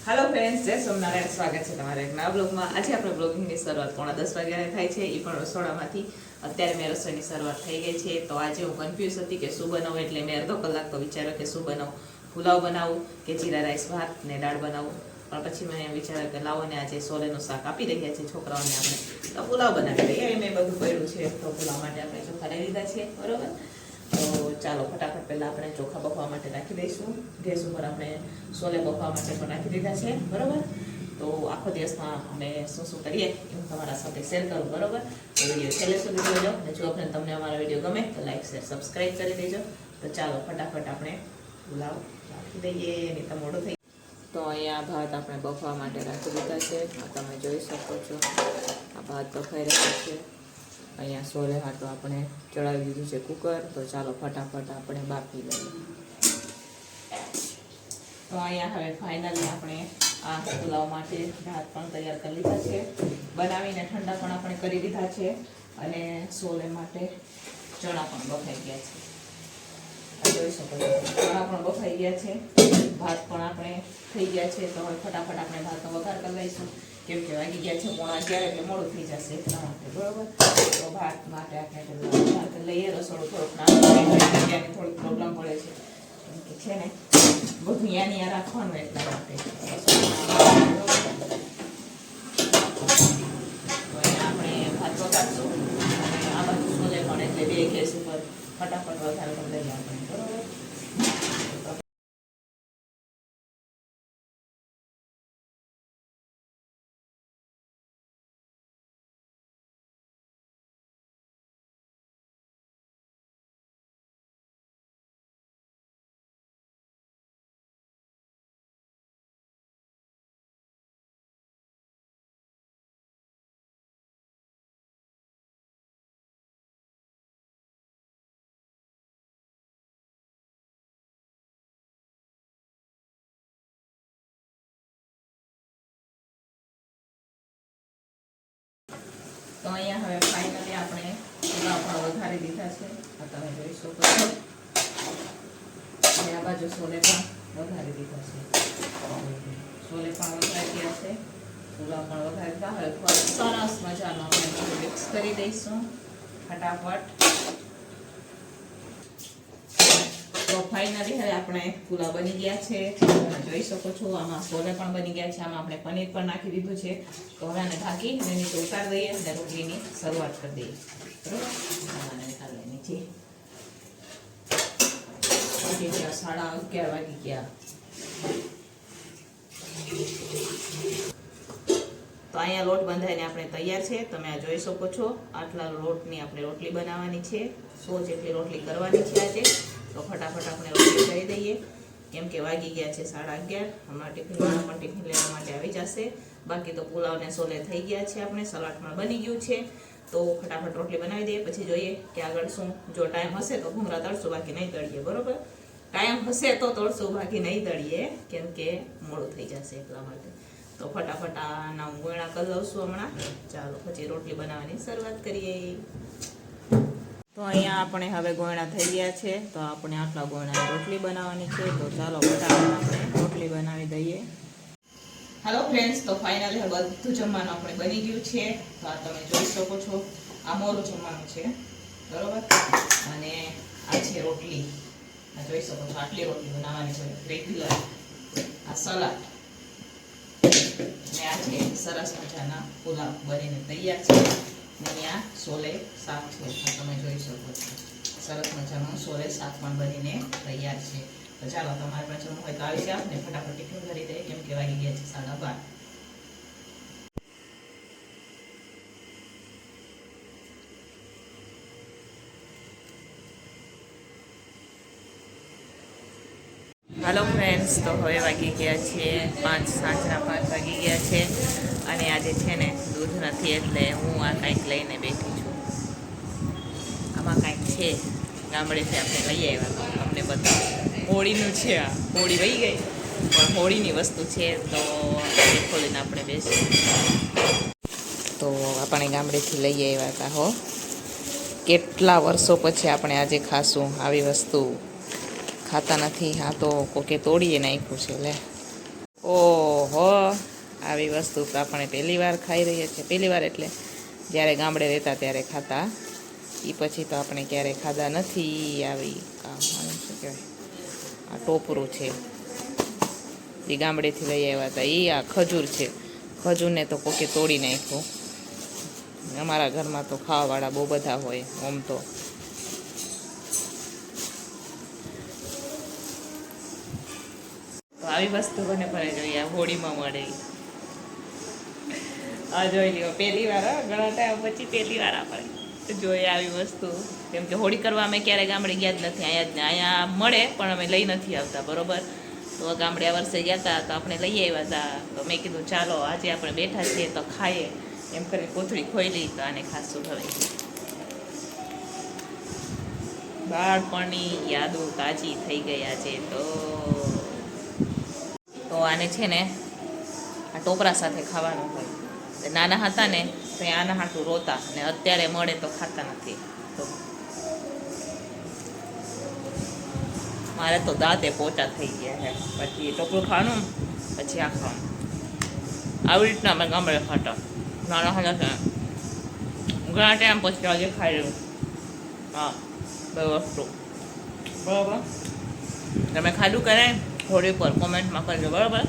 Hello friends, जय सोमनारायण। स्वागत है તમારા એક નવા બ્લોગમાં। આજે આપણે બ્લોગિંગની શરૂઆત 9:30 વાગ્યાએ થાય છે, એ પણ રસોડામાંથી। અત્યારે મેં રસોઈની શરૂઆત થઈ ગઈ છે। તો આજે હું કન્ફ્યુઝ હતી કે શું બનાવું, એટલે મેં અડધો કલાક તો વિચાર્યો કે શું બનાવું, પુલાવ બનાવું કે જીરા રાઈસ ભાત ને દાળ બનાવું। પણ પછી મેં વિચાર્યું કે લાવો ને આજે સોલેનું શાક આપી રહ્યા છે છોકરાઓને, આપણે તો પુલાવ બનાવી દઈએ। મેં બધું પડ્યું છે, તો પુલાવ માટે આપણે ચોખા લઈ લીધા છે, બરોબર। તો ચાલો ફટાફટ પહેલાં આપણે ચોખા બફવા માટે રાખી દઈશું। ગેસ ઉપર આપણે સોલે બફવા માટે પણ રાખી દીધા છે, બરાબર। તો આખો દિવસમાં અમે શું કરીએ એ હું તમારા સાથે શેર કરું, બરાબર। તો વિડીયો છેલ્લે સુધી જોજો, અને જો તમને અમારા વિડીયો ગમે તો લાઈક શેર સબસ્ક્રાઈબ કરી દેજો। તો ચાલો ફટાફટ આપણે પુલાવ રાખી દઈએ, નહીં તો મોડું થઈ। તો અહીંયા ભાત આપણે બફવા માટે રાખી દીધા છે, તમે જોઈ શકો છો આ ભાત બફાઈ રહ્યા છે। અહીંયા સોલે હાટો આપણે ચડાવી દીધું છે કુકર। તો ચાલો ફટાફટ આપણે બાફી લઈએ। તો અહીંયા હવે ફાઇનલી આપણે આ પુલાવ માટે ભાત પણ તૈયાર કરી લીધા છે, બનાવીને ઠંડા પણ આપણે કરી દીધા છે, અને સોલે માટે ચણા પણ બફાઈ ગયા છે, જોઈ શકો છો। ચણા પણ બફાઈ ગયા છે, ભાત પણ આપણે થઈ ગયા છે। તો હવે ફટાફટ આપણે ભાતનો વઘાર કરી લઈશું, કેમ કે વાગી ગયા છે 11:30, એટલે મોડું થઈ જશે એટલા માટે, બરોબર। તો ભાત માટે આપણે વઘાર કરી લઈએ। રસોડું થોડુંક નાનું જગ્યાની થોડીક પ્રોબ્લેમ પડે છે, કેમ કે છે ને બધું યા રાખવાનું, એટલા માટે। તો અહીંયા આપણે ભાત વઘારશું, અને આ બાજુ સોલે પણ, એટલે બે ગેસ ઉપર ફટાફટ વઘાર કરી લઈએ આપણે, બરોબર। તો અહીંયા હવે ફાઇનલી આપણે પુલાવ પણ વઘારી દીધા છે, તમે જોઈ શકો છો। અને આ બાજુ સોલે પણ વઘારી દીધા છે, સોલે પણ વઘારી ગયા છે, પુલાવ પણ વઘારી દીધા। હવે સરસ મજાનો આપણે મિક્સ કરી દઈશું ફટાફટ। તો ફાઇનલી હવે આપણે પુલાવ બની ગયા છે, તમે જોઈ શકો છો। આમાં સોલે પણ બની ગયા છે, આમાં આપણે પનીર પણ નાખી દીધું છે। તો હવે આને ઢાંકી અને નીચે ઉતારી દઈએ, અને રોટલીની શરૂઆત કરી દઈએ, બરોબર। આને ઉતારી નીચે વાગી ગયા 11:30 વાગી ગયા। તો અહીંયા લોટ બંધાઈને આપણે તૈયાર છે, તમે આ જોઈ શકો છો। આટલા લોટની આપણે રોટલી બનાવવાની છે, 100 જેટલી રોટલી કરવાની છે આજે। તો ફટાફટ આપણે રોટલી કરી દઈએ, કેમ કે વાગી ગયા છે 11:30। હમણાં ટિફિનવાળા પણ ટિફિન લેવા માટે આવી જશે। બાકી તો પુલાવને સોલે થઈ ગયા છે, આપણે સલાડ પણ બની ગયું છે। તો ફટાફટ રોટલી બનાવી દઈએ, પછી જોઈએ કે આગળ શું। જો ટાઈમ હશે તો ભૂંગળા તળશું, બાકી નહીં તળીએ, બરોબર। ટાઈમ હશે તો તળશું, બાકી નહીં તળીએ, કેમ કે મોડું થઈ જશે એટલા માટે। તો ફટાફટ આના હું ગોળા કરી લઉં છું હમણાં। ચાલો પછી રોટલી બનાવવાની શરૂઆત કરીએ। તો અહીંયા આપણે હવે ગોળા થઈ ગયા છે, તો આપણે આટલા ગોળાની રોટલી બનાવવાની છે। તો ચાલો ફટાફટ આપણે રોટલી બનાવી દઈએ। હેલો ફ્રેન્ડ્સ, તો ફાઇનલી બધું જમવાનું આપણે બની ગયું છે। તો આ તમે જોઈ શકો છો, આ મોરું જમવાનું છે, બરોબર। અને આ છે રોટલી, આ જોઈ શકો છો, આટલી રોટલી બનાવવાની છે રેગ્યુલર। આ સલાડ, અને આ છે સરસ મજાના પુલાવ બનીને તૈયાર છે। અને અહીંયા સોલે શાક છે, આ તમે જોઈ શકો છો, સરસ મજાનું સોલે શાક પણ બનીને તૈયાર છે। તો ચાલો તમારે પણ જમવું હોય તો આવી જાવ ને ફટાફટ ટિફિન ભરી દઈએ, કેમ કે વાગી ગયા છે 12:30। હેલો ફ્રેન્ડ્સ, તો હવે વાગી ગયા છે 5, સાંજના 5 વાગી ગયા છે। અને આજે છે ને દૂધ નથી, એટલે હું આ કંઈક લઈને બેઠી છું। આમાં કંઈક છે, ગામડેથી આપણે લઈ આવ્યા, તો અમને બધા હોળીનું છે। આ હોળી વહી ગઈ, પણ હોળીની વસ્તુ છે, તો એ ખોલીને આપણે બેસીએ। તો આપણે ગામડેથી લઈ આવ્યા હતા હો, કેટલા વર્ષો પછી આપણે આજે ખાશું આવી વસ્તુ। ખાતા નથી, આ તો કોકે તોડીએ નાખ્યું છે। લે ઓહો, આવી વસ્તુ તો આપણે પહેલી વાર ખાઈ રહીએ છીએ. પહેલી વાર એટલે જ્યારે ગામડે રહેતા ત્યારે ખાતા, એ પછી તો આપણે ક્યારેય ખાધા નથી. આવી શું કહેવાય, આ ટોપરું છે એ ગામડેથી લઈ આવ્યા હતા. એ આ ખજૂર છે. ખજૂરને તો કોકે તોડી નાખ્યું. અમારા ઘરમાં તો ખાવાવાળા બહુ બધા હોય આમ તો. આવી વસ્તુ કોને પણ જોઈએ, આ હોળીમાં મળે. આ જોઈ લ્યો, પહેલી વાર, ઘણા ટાઈમ પછી પહેલી વાર આપણે જોઈએ આવી વસ્તુ. કેમ કે હોળી કરવા અમે ક્યારેય ગામડે ગયા જ નથી. અહીંયા મળે પણ અમે લઈ નથી આવતા, બરોબર. તો ગામડે આ વર્ષે ગયા હતા તો આપણે લઈ આવ્યા હતા. તો મેં કીધું ચાલો આજે આપણે બેઠા છીએ તો ખાઈએ એમ કરીને કોથળી ખોલી. તો આને ખાસું હવે બાળપણની યાદો તાજી થઈ ગયા છે. તો આને છે ને આ ટોપરા સાથે ખાવાનું હોય. નાના હતા ને તો આના હાટું રોતા, ને અત્યારે મળે તો ખાતા નથી. તો મારે તો દાંતે પોચા થઈ ગયા છે. પછી ટોપરું ખાવાનું, પછી આ ખાવાનું. આવી રીતના અમે ગામડે ખાતા નાના હતા છે. ઘણા ટાઈમ પછી આજે ખાઈ રહ્યું. હા, બધી વસ્તુ બરાબર. તમે ખાધું કરાય હોળી પર કોમેન્ટમાં કરજો, બરાબર.